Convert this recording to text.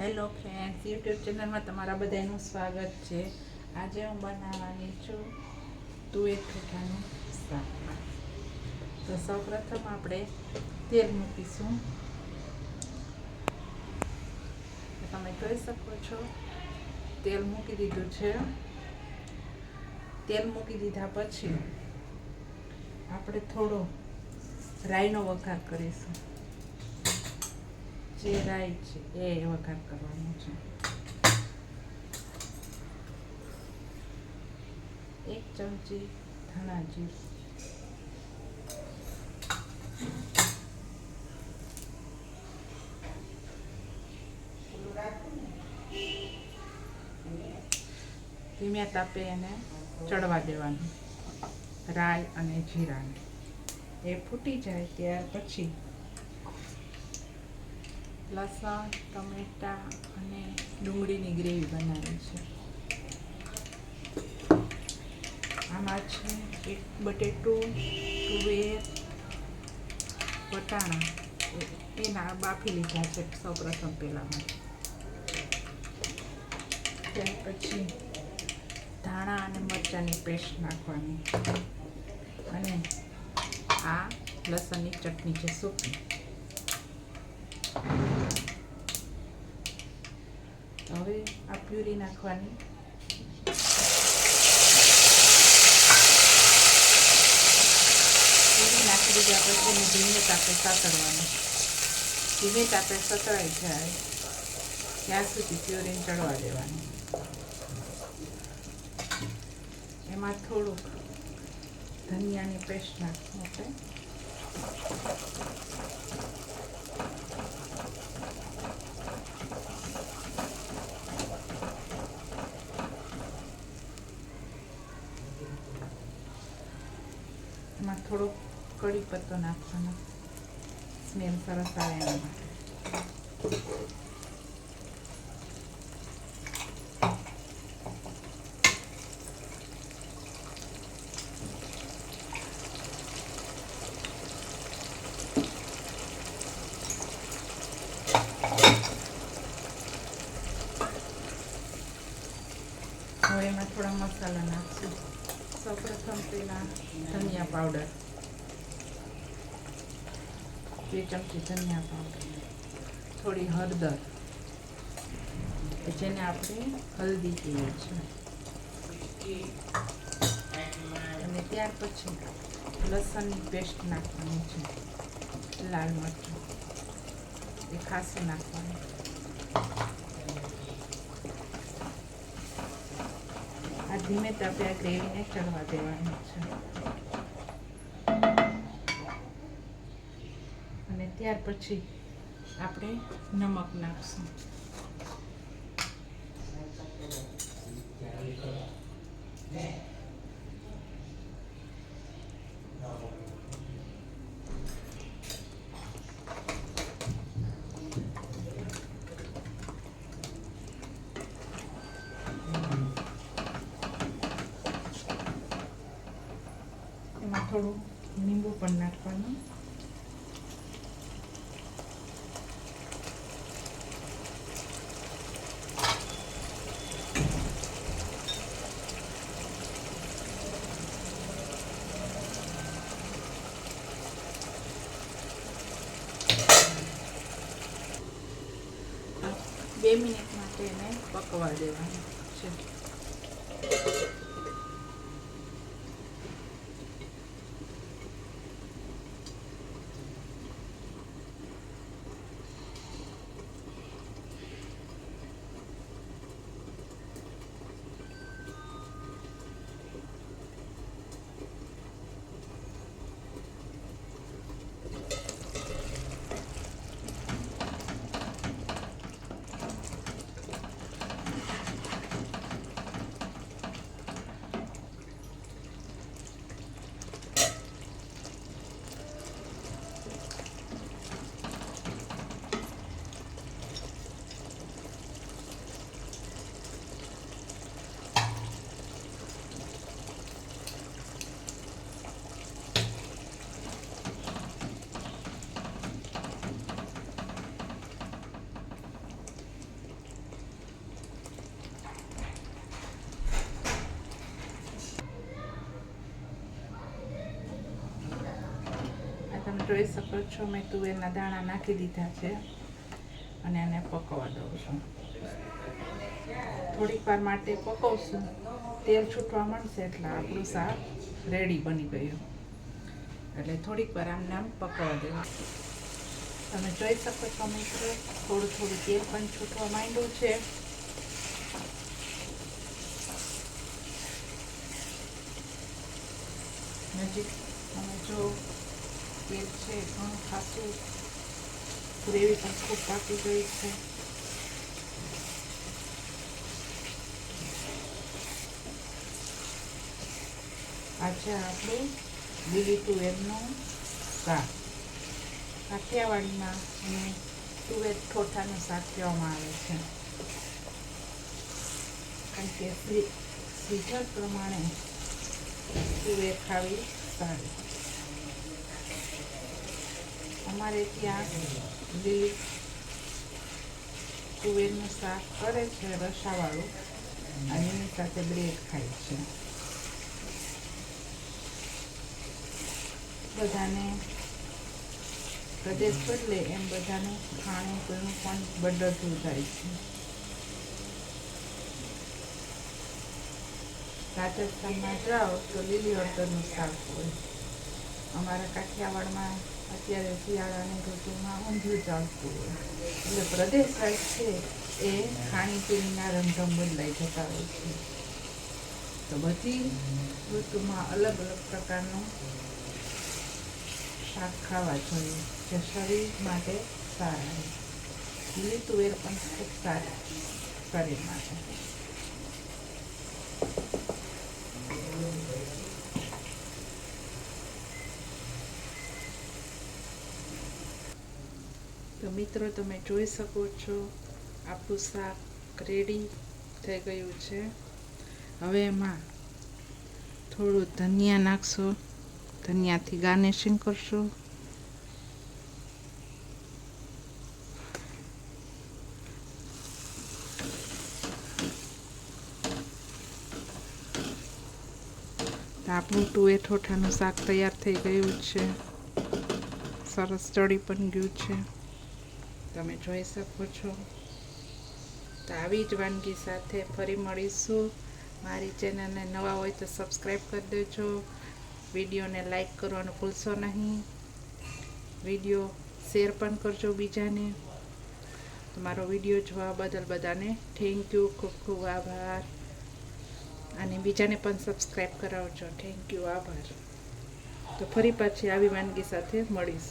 Hello friends, YouTube ચેનલમાં તમારા બધાનું સ્વાગત છે. આજે હું બનાવવાની છું તુવેર ઠોઠાનું શાક. તો સૌપ્રથમ આપણે તેલ મૂકીશું. તમે જોઈ શકો છો તેલ મૂકી દીધું છે. તેલ મૂકી દીધા પછી આપણે થોડો રાઈનો વઘાર કરીશું. જે રાઈ છે એ વઘાર કરવાનો છે. 1 ચમચી ધાણા જીરું, 1 તાપે એને ચડવા દેવાનું. રાઈ અને જીરાને એ ફૂટી જાય ત્યાર પછી લસણ, ટમેટા અને ડુંગળીની ગ્રેવી બનાવી છે. આમાં છે એક બટેટું, તુવેર, વટાણા એના બાફી લીધા છે સૌપ્રથમ પહેલામાં. ત્યાર પછી ધાણા અને મરચાંની પેસ્ટ નાખવાની અને આ લસણની ચટણી છે સૂકી. હવે આ પ્યુરી નાખવાની. પ્યુરી નાખી દીધા પછી એને ધીમે તાપે સાતળવાનું. ધીમે તાપે સતળાઈ જાય ત્યાં સુધી પ્યુરીને ચડવા દેવાની. એમાં થોડુંક ધનિયાની પેસ્ટ નાખવું આપણે. એમાં થોડોક કઢી પત્તો નાખવાનો, સ્મેલ સરસ આવે એના માટે. હવે એમાં થોડા મસાલા નાખશું. સૌપ્રથમ પહેલાં ધનિયા પાવડર, 2 ચમચી ધનિયા પાવડર, થોડી હળદર જેને આપણે હલ્દી કહીએ છીએ, અને ત્યાર પછી લસણની પેસ્ટ નાખવાની છે. લાલ મરચું એ ખાસું નાખવાનું. આ ધીમે તાપે આ ગ્રેવીને ચડવા દેવાની છે. અને ત્યાર પછી આપણે નમક નાખશું. એમાં થોડું લીંબુ પણ નાખવાનું. બે મિનિટ માટે એને પકવા દેવાનું છે. જોઈ શકો છો મેં તુવેરના દાણા નાખી દીધા છે અને એને પકવવા દઉં છું. થોડીક વાર માટે પકવશું, તેલ છૂટવા મળશે એટલે આપણું શાક રેડી બની ગયું. એટલે થોડીક વાર આમને આમ પકવવા દેવા. તમે જોઈ શકો છો મિત્રો, થોડું થોડું તેલ પણ છૂટવા માંડ્યું છે. નજીક તમે જો તેલ છે ઘણું ખાસું, ગ્રેવી પણ ખૂબ પાકી ગઈ છે. આજે આપણું લીલી તુવેરનું શાક, કાઠિયાવાડીમાં એને તુવેર ઠોઠાનું શાક કહેવામાં આવે છે. કારણ કે સીઝન પ્રમાણે તુવેર ખાવી સારી. અમારે ત્યાં લીલી તુવેરનું શાક કરે છે રસાવાળું, અને એની સાથે બ્રેડ ખાય છે. બધાને પ્રદેશ બદલે એમ બધાનું ખાણું પીણું પણ બદલતું જાય છે. રાજસ્થાનમાં જાઓ તો લીલી હળદરનું શાક હોય. અમારા કાઠિયાવાડમાં અત્યારે શિયાળાની ઋતુમાં ઊંધિયું ચાલતું હોય. એટલે પ્રદેશ વાઇઝ છે એ ખાણીપીણીના રંગમ બદલાઈ જતા હોય છે. તો બધી ઋતુમાં અલગ અલગ પ્રકારનું શાક ખાવા જોઈએ, જે શરીર માટે સારા. લીલી તુવેર પણ ખૂબ સારી શરીર માટે. તો મિત્રો તમે જોઈ શકો છો આપણું શાક રેડી થઈ ગયું છે. હવે એમાં થોડું ધનિયા નાખશો, ધનિયાથી ગાર્નિશિંગ કરશો. આપણું તુવેર ઠોઠાનું શાક તૈયાર થઈ ગયું છે. સરસ ચડી પણ ગયું છે, તમે જોઈ શકો છો. તો આવી જ વાનગી સાથે ફરી મળીશું. મારી ચેનલને નવા હોય તો સબસ્ક્રાઈબ કરી દેજો. વિડીયોને લાઈક કરવાનું ભૂલશો નહીં. વિડીયો શેર પણ કરજો બીજાને. તમારો વિડીયો જોવા બદલ બધાને થેન્ક યુ, ખૂબ ખૂબ આભાર. અને બીજાને પણ સબસ્ક્રાઈબ કરાવજો. થેન્ક યુ, આભાર. તો ફરી પાછી આવી વાનગી સાથે મળીશ.